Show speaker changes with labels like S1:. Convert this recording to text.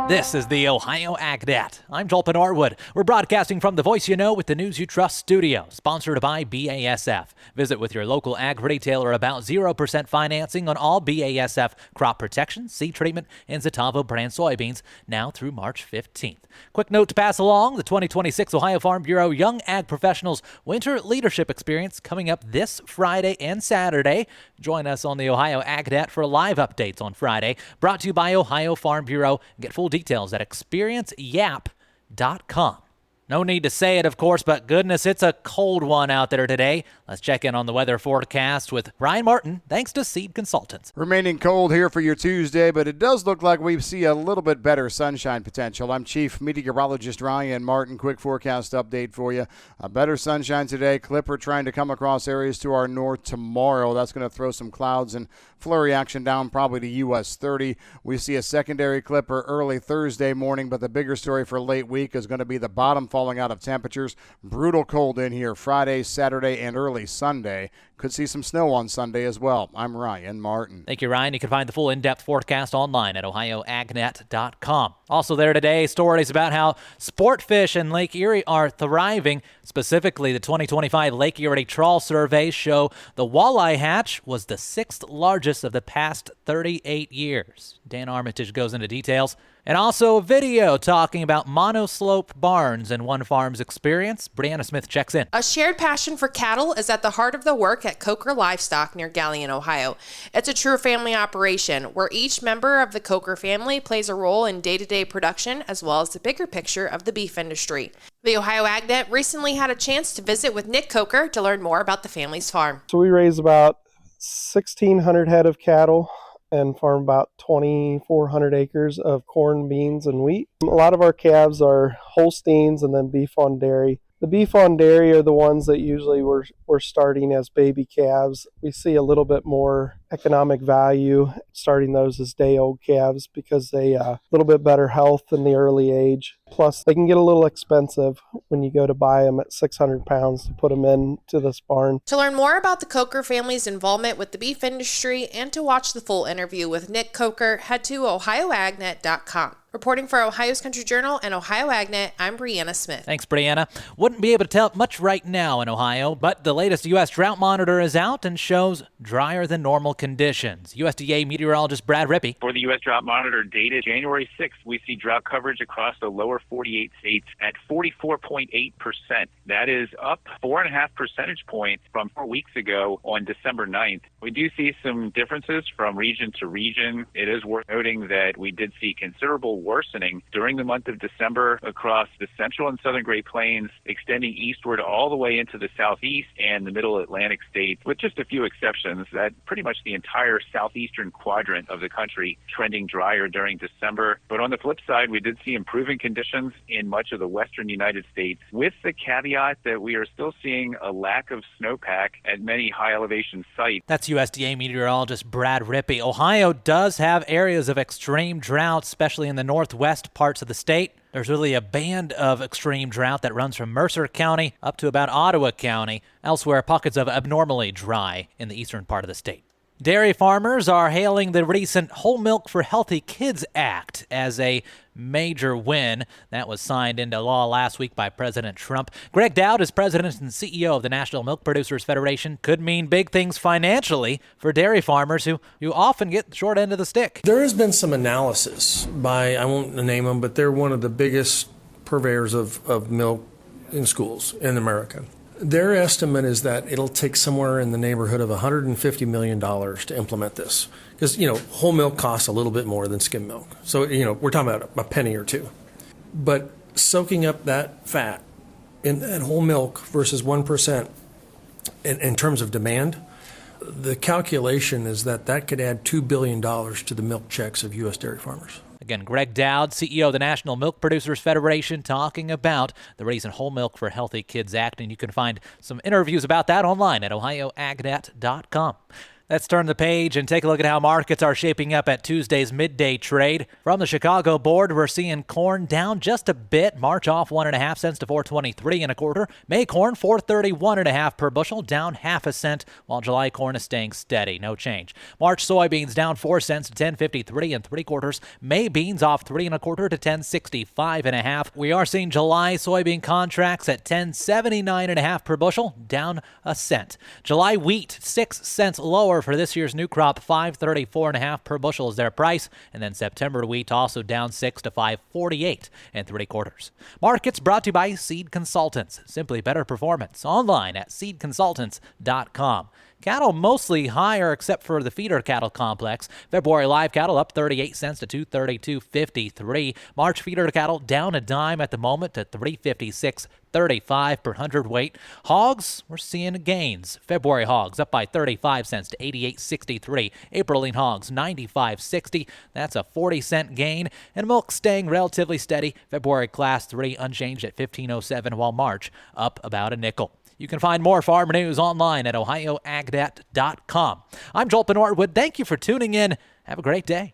S1: This is the Ohio AgNet. I'm Joel Norwood. We're broadcasting from the Voice You Know with the News You Trust studio, sponsored by BASF. Visit with your local ag retailer about 0% financing on all BASF crop protection, seed treatment, and Zetavo brand soybeans now through March 15th. Quick note to pass along, the 2026 Ohio Farm Bureau Young Ag Professionals Winter Leadership Experience coming up this Friday and Saturday. Join us on the Ohio AgNet for live updates on Friday, brought to you by Ohio Farm Bureau. Get full details at experienceyap.com. No need to say it, of course, but goodness, it's a cold one out there today. Let's check in on the weather forecast with Ryan Martin, thanks to Seed Consultants.
S2: Remaining cold here for your Tuesday, but it does look like we see a little bit better sunshine potential. I'm Chief Meteorologist Ryan Martin. Quick forecast update for you. A better sunshine today. Clipper trying to come across areas to our north tomorrow. That's going to throw some clouds and flurry action down probably to US 30. We see a secondary clipper early Thursday morning, but the bigger story for late week is going to be the bottom falling out of temperatures. Brutal cold in here Friday, Saturday, and early Sunday. Could see some snow on Sunday as well. I'm Ryan Martin.
S1: Thank you, Ryan. You can find the full in-depth forecast online at ohioagnet.com. Also there today, stories about how sport fish in Lake Erie are thriving. Specifically, the 2025 Lake Erie Trawl surveys show the walleye hatch was the sixth largest of the past 38 years. Dan Armitage goes into details. And also a video talking about monoslope barns and one farm's experience. Brianna Smith checks in.
S3: A shared passion for cattle is at the heart of the work at Coker Livestock near Galion, Ohio. It's a true family operation where each member of the Coker family plays a role in day-to-day production as well as the bigger picture of the beef industry. The Ohio AgNet recently had a chance to visit with Nick Coker to learn more about the family's farm.
S4: So we raise about 1,600 head of cattle and farm about 2,400 acres of corn, beans, and wheat. A lot of our calves are Holsteins and then beef on dairy. The beef on dairy are the ones that usually we're starting as baby calves. We see a little bit more economic value starting those as day-old calves because they a little bit better health in the early age. Plus, they can get a little expensive when you go to buy them at 600 pounds to put them into this barn.
S3: To learn more about the Coker family's involvement with the beef industry and to watch the full interview with Nick Coker, head to ohioagnet.com. Reporting for Ohio's Country Journal and Ohio AgNet, I'm Brianna Smith.
S1: Thanks, Brianna. Wouldn't be able to tell much right now in Ohio, but the latest U.S. drought monitor is out and shows drier than normal conditions. USDA meteorologist Brad Rippey.
S5: For the U.S. drought monitor data January 6th, we see drought coverage across the lower 48 states at 44.8%. That is up 4.5 percentage points from 4 weeks ago on December 9th. We do see some differences from region to region. It is worth noting that we did see considerable worsening during the month of December across the central and southern Great Plains, extending eastward all the way into the southeast and the middle Atlantic states, with just a few exceptions. That pretty much the entire southeastern quadrant of the country trending drier during December. But on the flip side, we did see improving conditions in much of the western United States, with the caveat that we are still seeing a lack of snowpack at many high elevation sites.
S1: That's USDA meteorologist Brad Rippey. Ohio does have areas of extreme drought, especially in the northwest parts of the state. There's really a band of extreme drought that runs from Mercer County up to about Ottawa County. Elsewhere, pockets of abnormally dry in the eastern part of the state. Dairy farmers are hailing the recent Whole Milk for Healthy Kids Act as a major win. That was signed into law last week by President Trump. Greg Dowd is president and CEO of the National Milk Producers Federation. Could mean big things financially for dairy farmers who often get the short end of the stick.
S6: There has been some analysis by, I won't name them, but they're one of the biggest purveyors of milk in schools in America. Their estimate is that it'll take somewhere in the neighborhood of $150 million to implement this. Because, whole milk costs a little bit more than skim milk. So, we're talking about a penny or two. But soaking up that fat in that whole milk versus 1% in terms of demand, the calculation is that could add $2 billion to the milk checks of U.S. dairy farmers.
S1: Again, Greg Dowd, CEO of the National Milk Producers Federation, talking about the recent Whole Milk for Healthy Kids Act, and you can find some interviews about that online at ohioagnet.com. Let's turn the page and take a look at how markets are shaping up at Tuesday's midday trade. From the Chicago board, we're seeing corn down just a bit. March off 1.5 cents to 4.23 1/4. May corn 4.31 per bushel, down half a cent, while July corn is staying steady, no change. March soybeans down 4 cents to 10.53 3/4. May beans off 3 1/4 to 10.65 1/2. We are seeing July soybean contracts at 10.79 1/2 per bushel, down a cent. July wheat 6 cents lower for this year's new crop, 5.34 1/2 per bushel is their price. And then September wheat also down 6 to 5.48 3/4. Markets brought to you by Seed Consultants. Simply better performance. Online at seedconsultants.com. Cattle mostly higher except for the feeder cattle complex. February live cattle up 38 cents to 232.53. March feeder cattle down a dime at the moment to 356.35 per hundredweight. Hogs, we're seeing gains. February hogs up by 35 cents to 88.63. April lean hogs 95.60. That's a 40-cent gain. And milk staying relatively steady. February class 3 unchanged at 15.07, while March up about a nickel. You can find more farm news online at ohioagnet.com. I'm Joel Norwood. Thank you for tuning in. Have a great day.